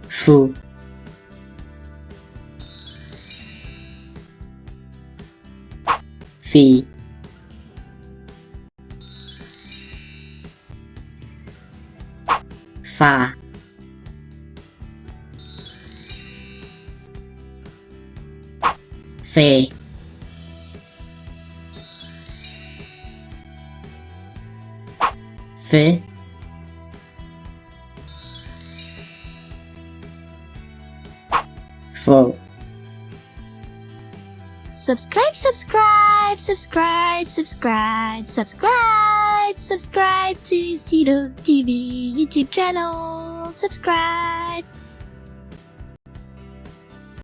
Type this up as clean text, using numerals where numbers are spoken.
fu fi fa fe fe fo. Subscribe to Fidel TV YouTube channel. Subscribe.